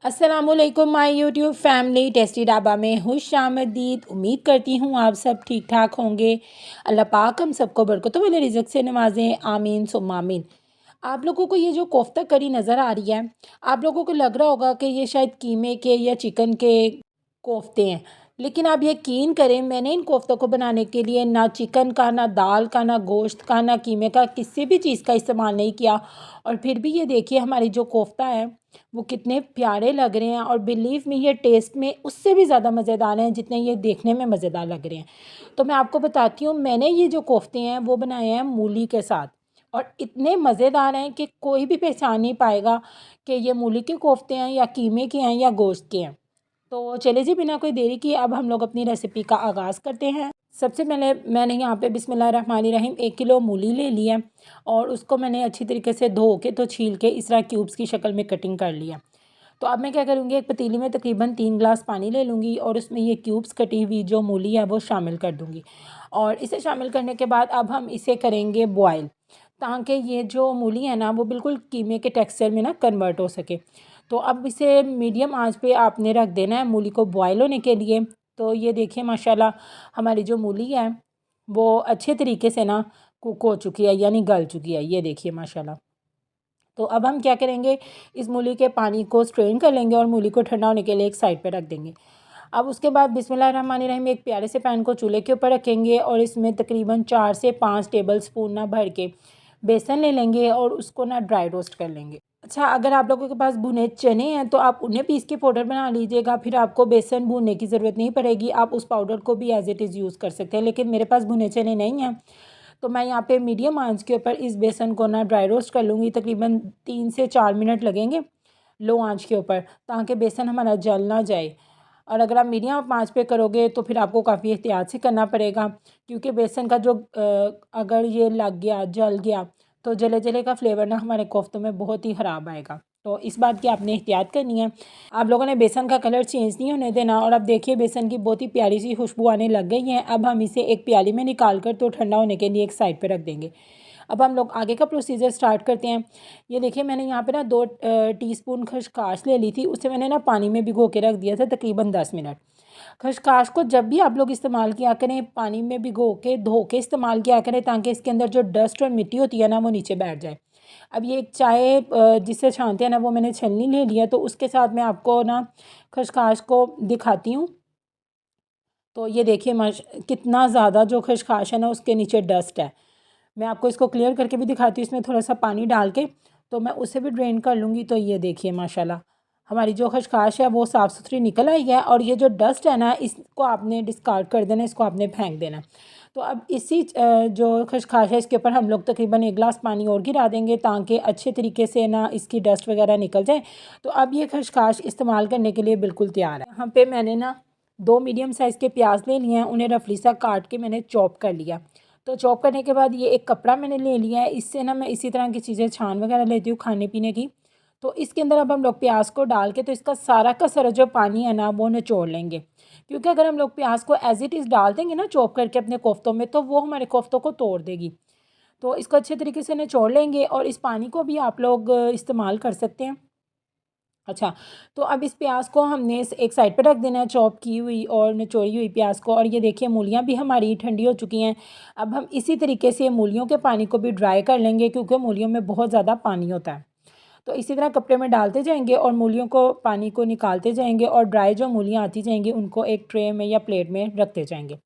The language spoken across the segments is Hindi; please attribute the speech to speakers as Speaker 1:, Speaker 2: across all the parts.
Speaker 1: अस्सलामुअलैकुम my YouTube family. Tasty dhaba में खुशामदीद। उम्मीद करती हूँ आप सब ठीक ठाक होंगे। अल्लाह पाक हम सबको बरकतों वाले रिज़्क़ से नवाजें, आमीन सुम्मा आमीन। आप लोगों को ये जो कोफ्ता करी नज़र आ रही है, आप लोगों को लग रहा होगा कि ये शायद कीमे के या चिकन के कोफ्ते हैं, लेकिन आप यकीन करें मैंने इन कोफ्तों को बनाने के लिए ना चिकन का, ना दाल का, ना गोश्त का, ना कीमे का, किसी भी चीज़ का इस्तेमाल नहीं किया। और फिर भी ये देखिए हमारी जो कोफ्ता है वो कितने प्यारे लग रहे हैं, और बिलीव मी ये टेस्ट में उससे भी ज़्यादा मज़ेदार हैं जितने ये देखने में मज़ेदार लग रहे हैं। तो मैं आपको बताती हूँ, मैंने ये जो कोफ्ते हैं वो बनाए हैं मूली के साथ, और इतने मज़ेदार हैं कि कोई भी पहचान नहीं पाएगा कि ये मूली के कोफ्ते हैं या कीमे के हैं या गोश्त के हैं। तो चले जी, बिना कोई देरी किए अब हम लोग अपनी रेसिपी का आगाज़ करते हैं। सबसे पहले मैंने यहाँ पे बिस्मिल्लाहिर्रहमानिर्रहीम 1 किलो मूली ले लिया, और उसको मैंने अच्छी तरीके से धो के तो छील के इस तरह क्यूब्स की शक्ल में कटिंग कर लिया। तो अब मैं क्या करूँगी, एक पतीली में तकरीबन 3 गिलास पानी ले लूँगी और उसमें ये क्यूब्स कटी हुई जो मूली है वो शामिल कर दूँगी। और इसे शामिल करने के बाद अब हम इसे करेंगे बॉयल, ताकि ये जो मूली है ना वो बिल्कुल कीमे के टेक्सचर में ना कन्वर्ट हो सके। तो अब इसे मीडियम आंच पे आपने रख देना है मूली को बॉयल होने के लिए। तो ये देखिए माशाल्लाह हमारी जो मूली है वो अच्छे तरीके से ना कुक हो चुकी है, यानी गल चुकी है। ये देखिए माशाल्लाह। तो अब हम क्या करेंगे, इस मूली के पानी को स्ट्रेन कर लेंगे और मूली को ठंडा होने के लिए एक साइड पे रख देंगे। अब उसके बाद बिस्मिल्लाहिर्रहमानिर्रहीम एक प्यारे से पैन को चूल्हे के ऊपर रखेंगे और इसमें तकरीबन 4 से 5 टेबल स्पून ना भर के बेसन ले लेंगे और उसको ना ड्राई रोस्ट कर लेंगे। अच्छा, अगर आप लोगों के पास भुने चने हैं तो आप उन्हें पीस के पाउडर बना लीजिएगा, फिर आपको बेसन भूनने की ज़रूरत नहीं पड़ेगी, आप उस पाउडर को भी एज़ इट इज़ यूज़ कर सकते हैं। लेकिन मेरे पास भुने चने नहीं हैं, तो मैं यहाँ पे मीडियम आंच के ऊपर इस बेसन को ना ड्राई रोस्ट कर लूँगी। तकरीबन 3 से 4 मिनट लगेंगे लो आंच के ऊपर, ताकि बेसन हमारा जल ना जाए। और अगर आप मीडियम आंच पे करोगे तो फिर आपको काफ़ी एहतियात से करना पड़ेगा, क्योंकि बेसन का जो अगर ये लग गया, जल गया, तो जले जले का फ्लेवर ना हमारे कोफ्तों में बहुत ही ख़राब आएगा। तो इस बात की आपने एहतियात करनी है। आप लोगों ने बेसन का कलर चेंज नहीं होने देना। और अब देखिए बेसन की बहुत ही प्यारी सी खुशबू आने लग गई है। अब हम इसे एक प्याली में निकाल कर तो ठंडा होने के लिए एक साइड पे रख देंगे। अब हम लोग आगे का प्रोसीजर स्टार्ट करते हैं। ये देखिए मैंने यहाँ पे ना 2 टीस्पून खसकास ले ली थी, उसे मैंने ना पानी में भिगो के रख दिया था तकरीबन 10 मिनट। खसकास को जब भी आप लोग इस्तेमाल किया करें, पानी में भिगो के धो के इस्तेमाल किया करें, ताकि इसके अंदर जो डस्ट और मिट्टी होती है ना वो नीचे बैठ जाए। अब ये एक चाय जिससे छानते हैं ना, वो मैंने छलनी ले लिया, तो उसके साथ मैं आपको ना खसकास को दिखाती हूँ। तो ये देखिए कितना ज़्यादा जो खसकास है ना उसके नीचे डस्ट है। मैं आपको इसको क्लियर करके भी दिखाती हूँ, इसमें थोड़ा सा पानी डाल के, तो मैं उसे भी ड्रेन कर लूँगी। तो ये देखिए माशाल्लाह हमारी जो खसकाश है वो साफ़ सुथरी निकल आई है, और ये जो डस्ट है ना इसको आपने डिस्कार्ड कर देना, इसको आपने फेंक देना। तो अब इसी जो खसकाश है इसके ऊपर हम लोग तकरीबन 1 गिलास पानी और गिरा देंगे, ताकि अच्छे तरीके से ना इसकी डस्ट वगैरह निकल जाए। तो अब ये खसकाश इस्तेमाल करने के लिए बिल्कुल तैयार है। यहाँ पे मैंने ना 2 मीडियम साइज़ के प्याज ले लिए हैं, उन्हें रफली सा काट के मैंने चॉप कर लिया। तो चॉप करने के बाद ये एक कपड़ा मैंने ले लिया है, इससे ना मैं इसी तरह की चीज़ें छान वगैरह लेती हूँ खाने पीने की। तो इसके अंदर अब हम लोग प्याज को डाल के तो इसका सारा का सारा जो पानी है ना वो निचोड़ लेंगे, क्योंकि अगर हम लोग प्याज को एज इट इज़ डाल देंगे ना चॉप करके अपने कोफ्तों में, तो वो हमारे कोफ्तों को तोड़ देगी। तो इसको अच्छे तरीके से निचोड़ लेंगे, और इस पानी को भी आप लोग इस्तेमाल कर सकते हैं। अच्छा, तो अब इस प्याज को हमने एक साइड पे रख देना है, चॉप की हुई और निचोड़ी हुई प्याज को। और ये देखिए मूलियाँ भी हमारी ठंडी हो चुकी हैं। अब हम इसी तरीके से मूलियों के पानी को भी ड्राई कर लेंगे, क्योंकि मूलियों में बहुत ज़्यादा पानी होता है। तो इसी तरह कपड़े में डालते जाएंगे और मूलियों को पानी को निकालते जाएंगे, और ड्राई जो मूलियाँ आती जाएंगी उनको एक ट्रे में या प्लेट में रखते जाएंगे।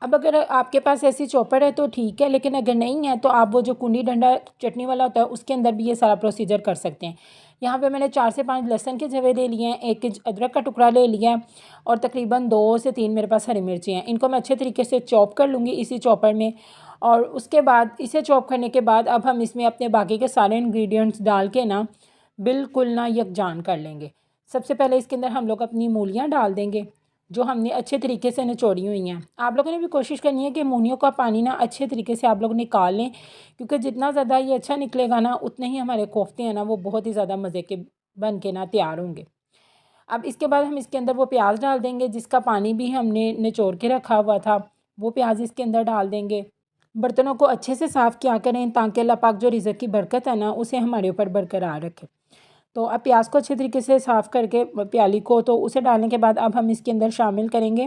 Speaker 1: अब अगर आपके पास ऐसी चॉपर है तो ठीक है, लेकिन अगर नहीं है तो आप वो जो कुंडी डंडा चटनी वाला होता है उसके अंदर भी ये सारा प्रोसीजर कर सकते हैं। यहाँ पे मैंने 4 से 5 लहसुन के जवे ले लिए हैं, 1 इंच अदरक का टुकड़ा ले लिया है, और तकरीबन 2 से 3 मेरे पास हरी मिर्ची हैं। इनको मैं अच्छे तरीके से चॉप कर लूँगी इसी चॉपर में। और उसके बाद इसे चॉप करने के बाद अब हम इसमें अपने बाकी के सारे इंग्रेडिएंट्स डाल के ना बिल्कुल ना यकजान कर लेंगे। सबसे पहले इसके अंदर हम लोग अपनी मूलियाँ डाल देंगे, जो हमने अच्छे तरीके से निचोड़ी हुई हैं। आप लोगों ने भी कोशिश करनी है कि मूलियों का पानी ना अच्छे तरीके से आप लोग निकाल लें, क्योंकि जितना ज़्यादा ये अच्छा निकलेगा ना उतने ही हमारे कोफ्ते हैं ना वो बहुत ही ज़्यादा मज़े के बन के ना तैयार होंगे। अब इसके बाद हम इसके अंदर वो प्याज डाल देंगे जिसका पानी भी हमने निचोड़ के रखा हुआ था, वो प्याज इसके अंदर डाल देंगे। बर्तनों को अच्छे से साफ़ किया करें, ताकि अल्लाह पाक जो रिज़्क़ की बरकत है ना उसे हमारे ऊपर बरकरार रखे। तो अब प्याज को अच्छे तरीके से साफ़ करके प्याली को, तो उसे डालने के बाद अब हम इसके अंदर शामिल करेंगे,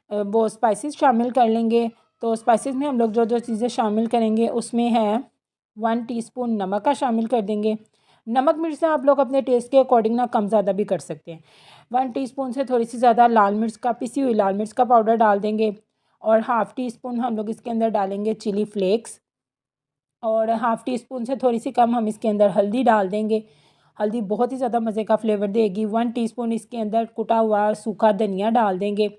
Speaker 1: वो स्पाइसेस शामिल कर लेंगे। तो स्पाइसेस में हम लोग जो जो चीज़ें शामिल करेंगे उसमें है 1 टीस्पून नमक का शामिल कर देंगे। नमक मिर्च से आप लोग अपने टेस्ट के अकॉर्डिंग ना कम ज़्यादा भी कर सकते हैं। 1 टीस्पून से थोड़ी सी ज़्यादा लाल मिर्च का, पिसी हुई लाल मिर्च का पाउडर डाल देंगे। और 1/2 टीस्पून हम लोग इसके अंदर डालेंगे चिली फ्लेक्स। और 1/2 टीस्पून से थोड़ी सी कम हम इसके अंदर हल्दी डाल देंगे। हल्दी बहुत ही ज़्यादा मज़े का फ्लेवर देगी। 1 टीस्पून इसके अंदर कुटा हुआ सूखा धनिया डाल देंगे।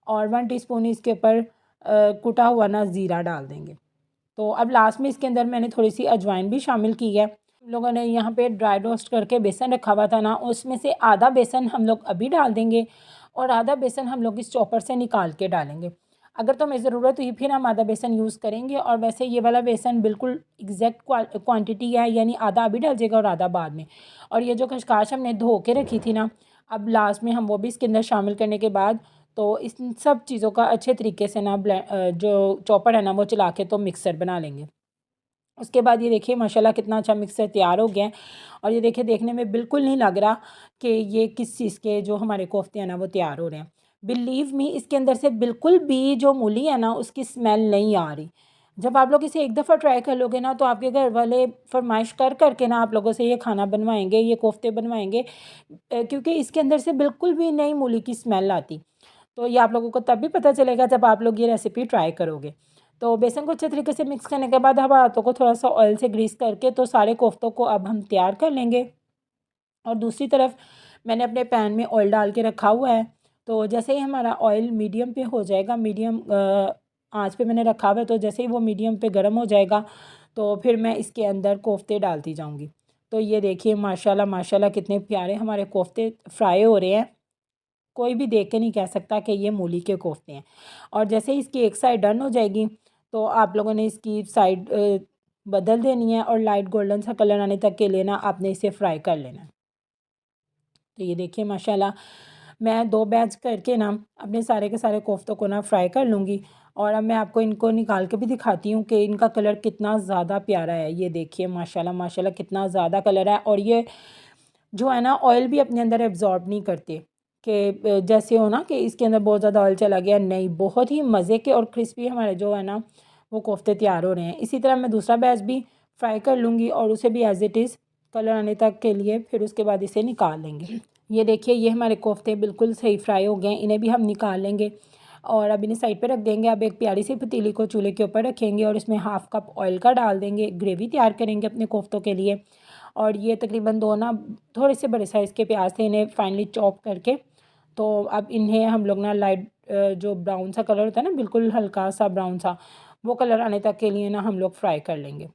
Speaker 1: और 1 टीस्पून इसके ऊपर कुटा हुआ ना ज़ीरा डाल देंगे। तो अब लास्ट में इसके अंदर मैंने थोड़ी सी अजवाइन भी शामिल की है। हम लोगों ने यहाँ पे ड्राई रोस्ट करके बेसन रखा हुआ था ना, उसमें से आधा बेसन हम लोग अभी डाल देंगे और आधा बेसन हम लोग इस चॉपर से निकाल के डालेंगे। अगर तो हमें ज़रूरत हुई फिर हम आधा बेसन यूज़ करेंगे। और वैसे ये वाला बेसन बिल्कुल एग्जैक्ट क्वांटिटी है, यानी आधा अभी डल जाएगा और आधा बाद में। और ये जो खशखाश हमने धो के रखी थी ना, अब लास्ट में हम वो भी इसके अंदर शामिल करने के बाद तो इस सब चीज़ों का अच्छे तरीके से ना जो चॉपर है ना वो चला के तो मिक्सर बना लेंगे। उसके बाद ये देखिए माशाल्लाह कितना अच्छा मिक्सर तैयार हो गया है। और ये देखिए देखने में बिल्कुल नहीं लग रहा कि ये किस चीज़ के जो हमारे कोफ्ते हैं ना वो तैयार हो रहे हैं। बिलीव मी, इसके अंदर से बिल्कुल भी जो मूली है ना उसकी स्मेल नहीं आ रही। जब आप लोग इसे एक दफ़ा ट्राई कर लोगे ना तो आपके घर वाले फरमाइश कर करके ना आप लोगों से ये खाना बनवाएंगे, ये कोफ्ते बनवाएंगे, क्योंकि इसके अंदर से बिल्कुल भी नहीं मूली की स्मेल आती। तो ये आप लोगों को तब भी पता चलेगा जब आप लोग ये रेसिपी ट्राई करोगे। तो बेसन को अच्छे तरीके से मिक्स करने के बाद हम हाथों को थोड़ा सा ऑयल से ग्रीस करके तो सारे कोफ्तों को अब हम तैयार कर लेंगे। और दूसरी तरफ मैंने अपने पैन में ऑयल डाल के रखा हुआ है। तो जैसे ही हमारा ऑयल मीडियम पे हो जाएगा, मीडियम आंच पे मैंने रखा हुआ है, तो जैसे ही वो मीडियम पे गर्म हो जाएगा तो फिर मैं इसके अंदर कोफ्ते डालती जाऊंगी। तो ये देखिए माशाल्लाह माशाल्लाह कितने प्यारे हमारे कोफ्ते फ्राई हो रहे हैं। कोई भी देख के नहीं कह सकता कि ये मूली के कोफ्ते हैं। और जैसे ही इसकी एक साइड डन हो जाएगी तो आप लोगों ने इसकी साइड बदल देनी है और लाइट गोल्डन सा कलर आने तक के लिए ना आपने इसे फ्राई कर लेना है। तो ये देखिए माशाल्लाह मैं 2 बैच करके ना अपने सारे के सारे कोफ्तों को ना फ्राई कर लूँगी। और अब मैं आपको इनको निकाल के भी दिखाती हूँ कि इनका कलर कितना ज़्यादा प्यारा है। ये देखिए माशाल्लाह माशाल्लाह कितना ज़्यादा कलर है। और ये जो है ना ऑयल भी अपने अंदर एब्जॉर्ब नहीं करते कि जैसे हो ना कि इसके अंदर बहुत ज़्यादा ऑयल चला गया, नहीं, बहुत ही मज़े के और क्रिस्पी हमारे जो है ना वो कोफ्ते तैयार हो रहे हैं। इसी तरह मैं दूसरा बैच भी फ्राई कर लूँगी और उसे भी एज़ इट इज़ कलर आने तक के लिए फिर उसके बाद इसे निकाल लेंगे। ये देखिए ये हमारे कोफ्ते बिल्कुल सही फ्राई हो गए हैं, इन्हें भी हम निकाल लेंगे और अब इन्हें साइड पे रख देंगे। अब एक प्यारी सी पतीली को चूल्हे के ऊपर रखेंगे और इसमें 1/2 कप ऑयल का डाल देंगे, ग्रेवी तैयार करेंगे अपने कोफ्तों के लिए। और ये तकरीबन 2 ना थोड़े से बड़े साइज़ के प्याज थे, इन्हें फाइनली चॉप करके तो अब इन्हें हम लोग ना लाइट जो ब्राउन सा कलर होता है ना, बिल्कुल हल्का सा ब्राउन सा, वो कलर आने तक के लिए ना हम लोग फ्राई कर लेंगे।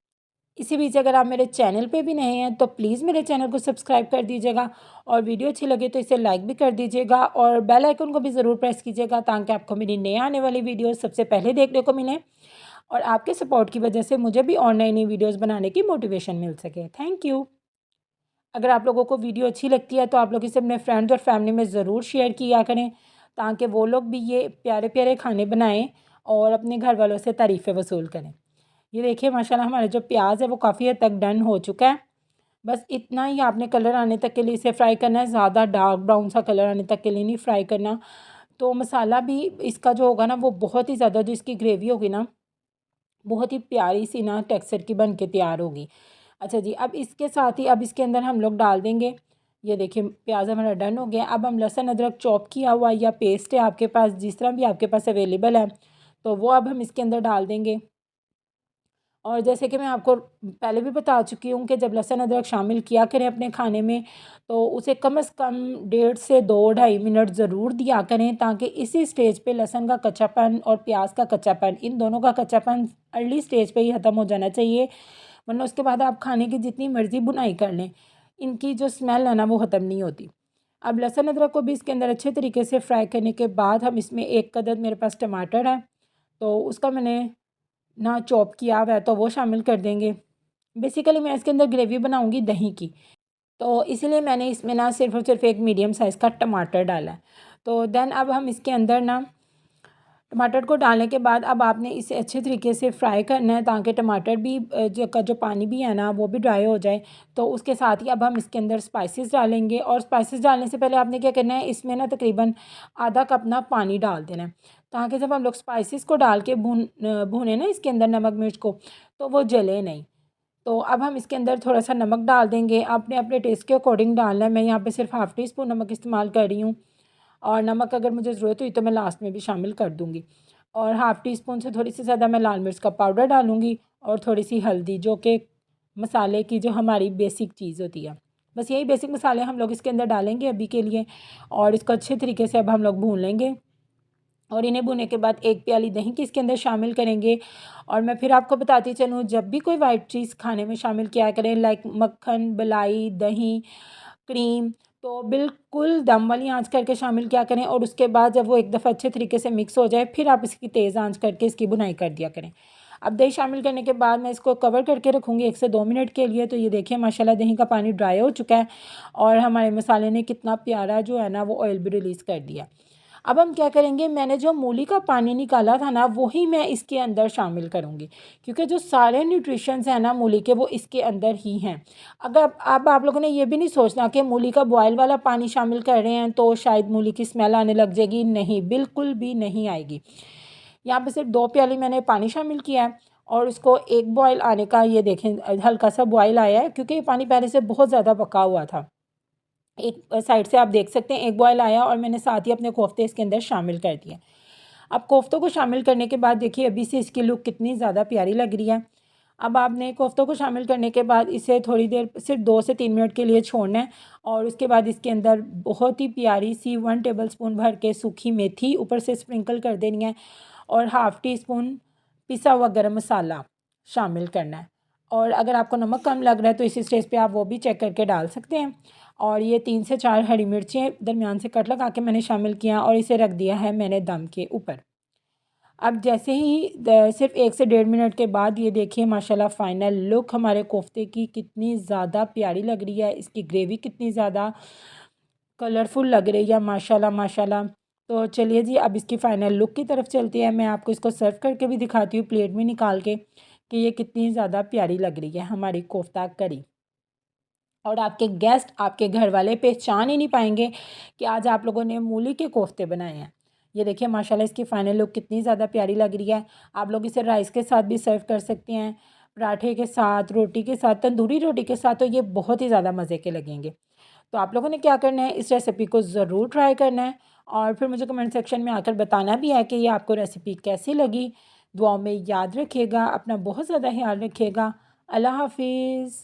Speaker 1: इसी बीच अगर आप मेरे चैनल पे भी नए हैं तो प्लीज़ मेरे चैनल को सब्सक्राइब कर दीजिएगा और वीडियो अच्छी लगे तो इसे लाइक भी कर दीजिएगा और बेल आइकन को भी ज़रूर प्रेस कीजिएगा ताकि आपको मेरी नए आने वाली वीडियो सबसे पहले देखने को मिले। और आपके सपोर्ट की वजह से मुझे भी और नई नई वीडियोज़ बनाने की मोटिवेशन मिल सके। Thank you. अगर आप लोगों को वीडियो अच्छी लगती है तो आप लोग इसे अपने फ्रेंड्स और फैमिली में ज़रूर शेयर किया करें ताकि वो लोग भी ये प्यारे प्यारे खाने बनाएं और अपने घर वालों से तारीफ़ें वसूल करें। ये देखिए माशाल्लाह हमारा जो प्याज है वो काफ़ी हद तक डन हो चुका है। बस इतना ही आपने कलर आने तक के लिए इसे फ्राई करना है, ज़्यादा डार्क ब्राउन सा कलर आने तक के लिए नहीं फ्राई करना। तो मसाला भी इसका जो होगा ना वो बहुत ही ज़्यादा, जो इसकी ग्रेवी होगी ना बहुत ही प्यारी सी ना टेक्सचर की बन के तैयार होगी। अच्छा जी, अब इसके साथ ही अब इसके अंदर हम लोग डाल देंगे, ये देखिए प्याज हमारा डन हो गया। अब हम लहसुन अदरक चॉप किया हुआ या पेस्ट है आपके पास, जिस तरह भी आपके पास अवेलेबल है, तो वो अब हम इसके अंदर डाल देंगे। और जैसे कि मैं आपको पहले भी बता चुकी हूँ कि जब लहसुन अदरक शामिल किया करें अपने खाने में तो उसे कम से कम 1.5 से 2 ढाई मिनट ज़रूर दिया करें ताकि इसी स्टेज पे लहसुन का कच्चापन और प्याज का कच्चापन, इन दोनों का कच्चापन अर्ली स्टेज पे ही ख़त्म हो जाना चाहिए। वरना उसके बाद आप खाने की जितनी मर्ज़ी बुनाई कर लें, इनकी जो स्मेल है ना वो ख़त्म नहीं होती। अब लहसुन अदरक को भी इसके अंदर अच्छे तरीके से फ्राई करने के बाद हम इसमें एक कदर मेरे पास टमाटर है तो उसका मैंने ना चॉप किया हुआ है तो वो शामिल कर देंगे। बेसिकली मैं इसके अंदर ग्रेवी बनाऊंगी दही की, तो इसीलिए मैंने इसमें ना सिर्फ़ और सिर्फ एक मीडियम साइज़ का टमाटर डाला है। तो देन अब हम इसके अंदर ना टमाटर को डालने के बाद अब आपने इसे अच्छे तरीके से फ्राई करना है ताकि टमाटर भी जो पानी भी है ना वो भी ड्राई हो जाए। तो उसके साथ ही अब हम इसके अंदर स्पाइसेस डालेंगे, और स्पाइसेस डालने से पहले आपने क्या करना है, इसमें ना तकरीबन आधा कप ना पानी डाल देना है, ताकि जब हम लोग स्पाइसेस को डाल के भूने ना इसके अंदर नमक मिर्च को, तो वो जले नहीं। तो अब हम इसके अंदर थोड़ा सा नमक डाल देंगे, आपने अपने टेस्ट के अकॉर्डिंग डालना है। मैं यहाँ पे सिर्फ हाफ़ टी स्पून नमक इस्तेमाल कर रही हूँ, और नमक अगर मुझे ज़रूरत हुई तो मैं लास्ट में भी शामिल कर दूँगी। और हाफ़ टी स्पून से थोड़ी सी ज़्यादा मैं लाल मिर्च का पाउडर डालूँगी, और थोड़ी सी हल्दी, जो कि मसाले की जो हमारी बेसिक चीज़ होती है। बस यही बेसिक मसाले हम लोग इसके अंदर डालेंगे अभी के लिए, और इसको अच्छे तरीके से अब हम लोग भून लेंगे। और इन्हें भुनने के बाद एक प्याली दही की इसके अंदर शामिल करेंगे। और मैं फिर आपको बताती चलूँ, जब भी कोई वाइट चीज़ खाने में शामिल किया करें, लाइक मक्खन, मलाई, दही, क्रीम, तो बिल्कुल दम वाली आंच करके शामिल किया करें, और उसके बाद जब वो एक दफ़ा अच्छे तरीके से मिक्स हो जाए, फिर आप इसकी तेज़ आंच करके इसकी भुनाई कर दिया करें। अब दही शामिल करने के बाद मैं इसको कवर करके रखूँगी 1 से 2 मिनट के लिए। तो ये देखिए माशाल्लाह दही का पानी ड्राई हो चुका है, और हमारे मसाले ने कितना प्यारा जो है ना वो ऑयल भी रिलीज़ कर दिया। अब हम क्या करेंगे, मैंने जो मूली का पानी निकाला था ना वही मैं इसके अंदर शामिल करूँगी, क्योंकि जो सारे न्यूट्रिशंस हैं ना मूली के वो इसके अंदर ही हैं। अगर अब आप लोगों ने ये भी नहीं सोचना कि मूली का बॉयल वाला पानी शामिल कर रहे हैं तो शायद मूली की स्मेल आने लग जाएगी, नहीं, बिल्कुल भी नहीं आएगी। यहाँ पे सिर्फ 2 प्याली मैंने पानी शामिल किया है, और उसको एक बॉयल आने का, ये देखें हल्का सा बॉयल आया है, क्योंकि ये पानी पहले से बहुत ज़्यादा पका हुआ था। एक साइड से आप देख सकते हैं एक बॉयल आया, और मैंने साथ ही अपने कोफ्ते इसके अंदर शामिल कर दिए। अब कोफ्तों को शामिल करने के बाद देखिए अभी से इसकी लुक कितनी ज़्यादा प्यारी लग रही है। अब आपने कोफ्तों को शामिल करने के बाद इसे थोड़ी देर सिर्फ 2 से 3 मिनट के लिए छोड़ना है, और उसके बाद इसके अंदर बहुत ही प्यारी सी 1 टेबलस्पून भर के सूखी मेथी ऊपर से स्प्रिंकल कर देनी है, और हाफ़ टी स्पून पिसा हुआ गरम मसाला शामिल करना है। और अगर आपको नमक कम लग रहा है तो इसी स्टेज पे आप वो भी चेक करके डाल सकते हैं। और ये 3 से 4 हरी मिर्चें दरमियान से कट लगा के मैंने शामिल किया, और इसे रख दिया है मैंने दम के ऊपर। अब जैसे ही सिर्फ 1 से 1.5 मिनट के बाद ये देखिए माशाल्लाह फ़ाइनल लुक हमारे कोफ्ते की कितनी ज़्यादा प्यारी लग रही है, इसकी ग्रेवी कितनी ज़्यादा कलरफुल लग रही है, माशाल्लाह माशाल्लाह। तो चलिए जी, अब इसकी फ़ाइनल लुक की तरफ चलते हैं। मैं आपको इसको सर्व करके भी दिखाती हूँ प्लेट में निकाल के, कि ये कितनी ज़्यादा प्यारी लग रही है हमारी कोफ्ता करी। और आपके गेस्ट, आपके घर वाले पहचान ही नहीं पाएंगे कि आज आप लोगों ने मूली के कोफ्ते बनाए हैं। ये देखिए माशाल्लाह इसकी फ़ाइनल लुक कितनी ज़्यादा प्यारी लग रही है। आप लोग इसे राइस के साथ भी सर्व कर सकते हैं, पराठे के साथ, रोटी के साथ, तंदूरी रोटी के साथ, तो ये बहुत ही ज़्यादा मज़े के लगेंगे। तो आप लोगों ने क्या करना है, इस रेसिपी को ज़रूर ट्राई करना है, और फिर मुझे कमेंट सेक्शन में आकर बताना भी है कि ये आपको रेसिपी कैसी लगी। दुआओं में याद रखिएगा, अपना बहुत ज़्यादा ख्याल रखिएगा। अल्लाह हाफ़िज़।